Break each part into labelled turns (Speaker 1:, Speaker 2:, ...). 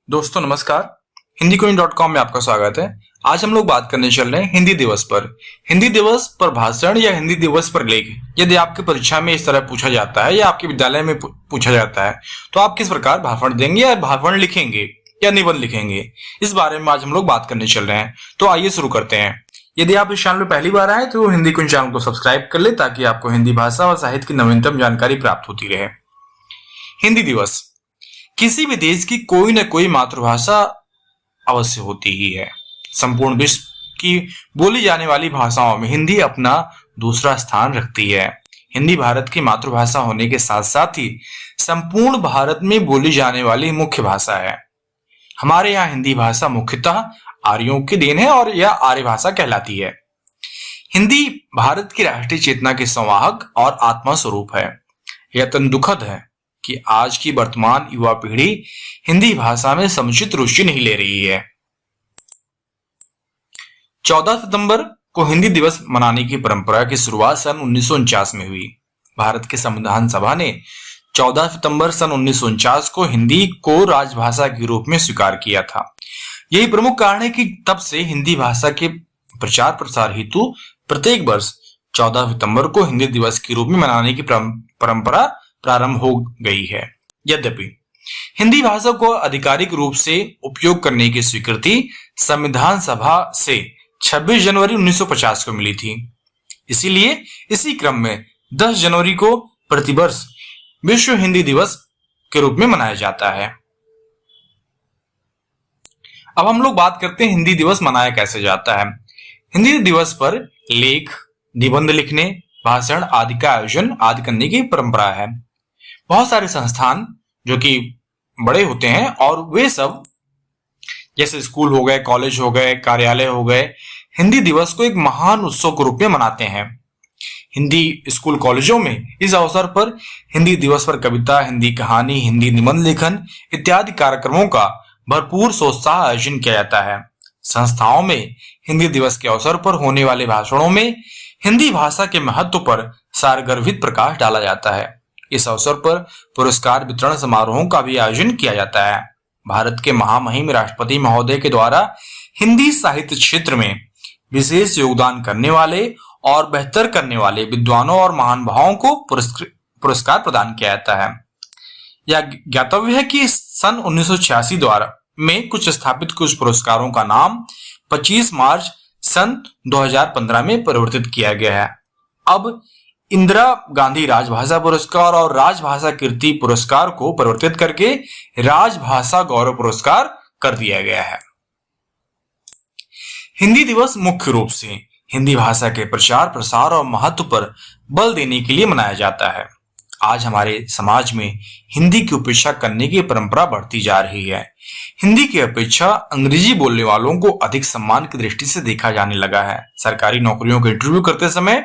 Speaker 1: दोस्तों नमस्कार, हिंदीकोइन.com में आपका स्वागत है। आज हम लोग बात करने चल रहे हैं हिंदी दिवस पर। हिंदी दिवस पर भाषण या हिंदी दिवस पर लेख यदि आपकी परीक्षा में इस तरह पूछा जाता है या आपके विद्यालय में पूछा जाता है तो आप किस प्रकार भाषण देंगे या भाषण लिखेंगे या निबंध लिखेंगे, इस बारे में आज हम लोग बात करने चल रहे हैं। तो आइए शुरू करते हैं। यदि आप इस चैनल पर पहली बार आए तो हिंदीकोइन चैनल को सब्सक्राइब कर ले ताकि आपको हिंदी भाषा और साहित्य की नवीनतम जानकारी प्राप्त होती रहे। हिंदी दिवस, किसी भी देश की कोई न कोई मातृभाषा अवश्य होती ही है। संपूर्ण विश्व की बोली जाने वाली भाषाओं में हिंदी अपना दूसरा स्थान रखती है। हिंदी भारत की मातृभाषा होने के साथ साथ ही संपूर्ण भारत में बोली जाने वाली मुख्य भाषा है। हमारे यहाँ हिंदी भाषा मुख्यतः आर्यों की देन है और यह आर्य भाषा कहलाती है। हिंदी भारत की राष्ट्रीय चेतना के संवाहक और आत्मा स्वरूप है। यह अत्यंत दुखद है कि आज की वर्तमान युवा पीढ़ी हिंदी भाषा में समुचित रुचि नहीं ले रही है। 14 सितंबर को हिंदी दिवस मनाने की परंपरा की शुरुआत सन 1949 में हुई। भारत के संविधान सभा ने 14 सितंबर सन 1949 को हिंदी को राजभाषा के रूप में स्वीकार किया था। यही प्रमुख कारण है कि तब से हिंदी भाषा के प्रचार प्रसार हेतु प्रत्येक वर्ष 14 सितंबर को हिंदी दिवस के रूप में मनाने की परंपरा प्रारंभ हो गई है। यद्यपि हिंदी भाषा को आधिकारिक रूप से उपयोग करने की स्वीकृति संविधान सभा से 26 जनवरी 1950 को मिली थी। इसीलिए इसी क्रम में 10 जनवरी को प्रतिवर्ष विश्व हिंदी दिवस के रूप में मनाया जाता है। अब हम लोग बात करते हैं हिंदी दिवस मनाया कैसे जाता है। हिंदी दिवस पर लेख, निबंध लिखने, भाषण आदि का आयोजन आदि करने की परंपरा है। बहुत सारे संस्थान जो कि बड़े होते हैं और वे सब जैसे स्कूल हो गए, कॉलेज हो गए, कार्यालय हो गए, हिंदी दिवस को एक महान उत्सव के रूप में मनाते हैं। हिंदी स्कूल कॉलेजों में इस अवसर पर हिंदी दिवस पर कविता, हिंदी कहानी, हिंदी निबंध लेखन इत्यादि कार्यक्रमों का भरपूर सोत्साह आयोजन किया जाता है। संस्थाओं में हिंदी दिवस के अवसर पर होने वाले भाषणों में हिंदी भाषा के महत्व पर सारगर्भित प्रकाश डाला जाता है। इस अवसर पर पुरस्कार वितरण समारोहों का भी आयोजन किया जाता है। भारत के महामहिम राष्ट्रपति महोदय के द्वारा हिंदी साहित्य क्षेत्र में विशेष योगदान करने वाले और बेहतर करने वाले विद्वानों और महानुभावों को पुरस्कार प्रदान किया जाता है। यह ज्ञातव्य है कि सन 1986 द्वारा में कुछ स्थापित कुछ पुरस्कारों का नाम 25 मार्च सन 2015 में परिवर्तित किया गया है। अब इंदिरा गांधी राजभाषा पुरस्कार और राजभाषा कीर्ति पुरस्कार को परिवर्तित करके राजभाषा गौरव पुरस्कार कर दिया गया है। हिंदी दिवस मुख्य रूप से हिंदी भाषा के प्रचार प्रसार और महत्व पर बल देने के लिए मनाया जाता है। आज हमारे समाज में हिंदी की उपेक्षा करने की परंपरा बढ़ती जा रही है। हिंदी की अपेक्षा अंग्रेजी बोलने वालों को अधिक सम्मान की दृष्टि से देखा जाने लगा है। सरकारी नौकरियों के इंटरव्यू करते समय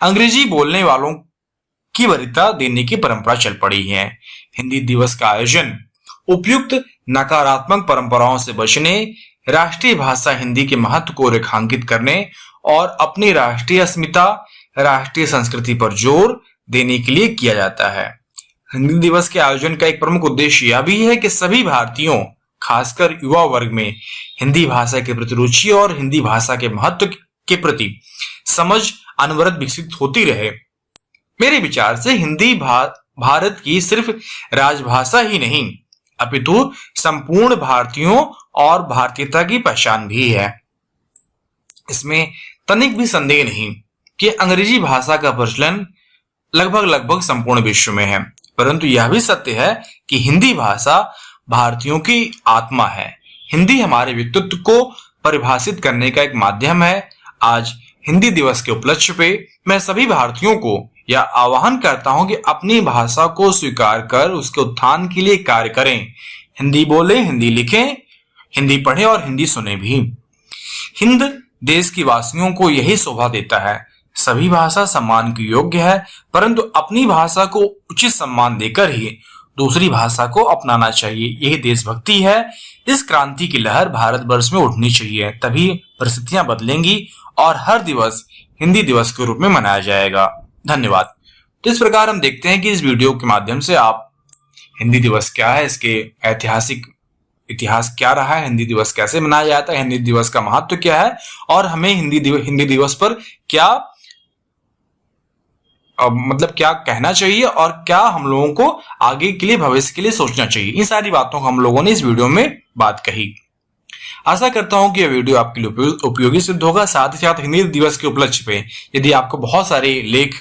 Speaker 1: अंग्रेजी बोलने वालों की वरीयता देने की परंपरा चल पड़ी है। हिंदी दिवस का आयोजन उपयुक्त नकारात्मक परंपराओं से बचने, राष्ट्रीय भाषा हिंदी के महत्व को रेखांकित करने और अपनी राष्ट्रीय अस्मिता, राष्ट्रीय संस्कृति पर जोर देने के लिए किया जाता है। हिंदी दिवस के आयोजन का एक प्रमुख उद्देश्य यह भी है कि सभी भारतीयों, खासकर युवा वर्ग में हिंदी भाषा के प्रति रुचि और हिंदी भाषा के महत्व के प्रति समझ अनवरत विकसित होती रहे। मेरे विचार से हिंदी भारत की सिर्फ राजभाषा ही नहीं अपितु संपूर्ण भारतीयों और भारतीयता की पहचान भी है। इसमें तनिक भी संदेह नहीं कि अंग्रेजी भाषा का प्रचलन लगभग संपूर्ण विश्व में है, परंतु यह भी सत्य है कि हिंदी भाषा भारतीयों की आत्मा है। हिंदी हमारे व्यक्तित्व को परिभाषित करने का एक माध्यम है। आज हिंदी दिवस के उपलक्ष्य पे मैं सभी भारतीयों को यह आह्वान करता हूं कि अपनी भाषा को स्वीकार कर उसके उत्थान के लिए कार्य करें। हिंदी बोलें, हिंदी लिखें, हिंदी पढ़ें और हिंदी सुने भी। हिंद देश की वासियों को यही शोभा देता है। सभी भाषा सम्मान की योग्य है, परंतु अपनी भाषा को उचित सम्मान देकर ही दूसरी भाषा को अपनाना चाहिए। यही देशभक्ति है। इस क्रांति की लहर भारतवर्ष में उठनी चाहिए, तभी परिस्थितियां बदलेंगी और हर दिवस हिंदी दिवस के रूप में मनाया जाएगा। धन्यवाद। तो इस प्रकार हम देखते हैं कि इस वीडियो के माध्यम से आप हिंदी दिवस क्या है, इसके ऐतिहासिक इतिहास क्या रहा है, हिंदी दिवस कैसे मनाया जाता है, हिंदी दिवस का महत्व क्या है और हमें हिंदी दिवस पर क्या मतलब क्या कहना चाहिए और क्या हम लोगों को आगे के लिए, भविष्य के लिए सोचना चाहिए। इन सारी बातों को हम लोगों ने इस वीडियो में बात कही। आशा करता हूं कि यह वीडियो आपके लिए उपयोगी सिद्ध होगा। साथ ही साथ हिंदी दिवस के उपलक्ष्य पे यदि आपको बहुत सारे लेख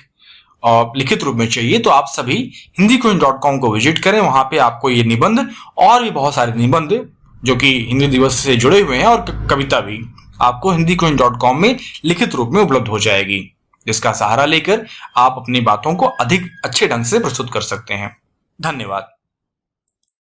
Speaker 1: लिखित रूप में चाहिए तो आप सभी hindiqueen.com को विजिट करें। वहां पे आपको ये निबंध और भी बहुत सारे निबंध जो कि हिंदी दिवस से जुड़े हुए हैं और कविता भी आपको hindiqueen.com में लिखित रूप में उपलब्ध हो जाएगी, जिसका सहारा लेकर आप अपनी बातों को अधिक अच्छे ढंग से प्रस्तुत कर सकते हैं। धन्यवाद।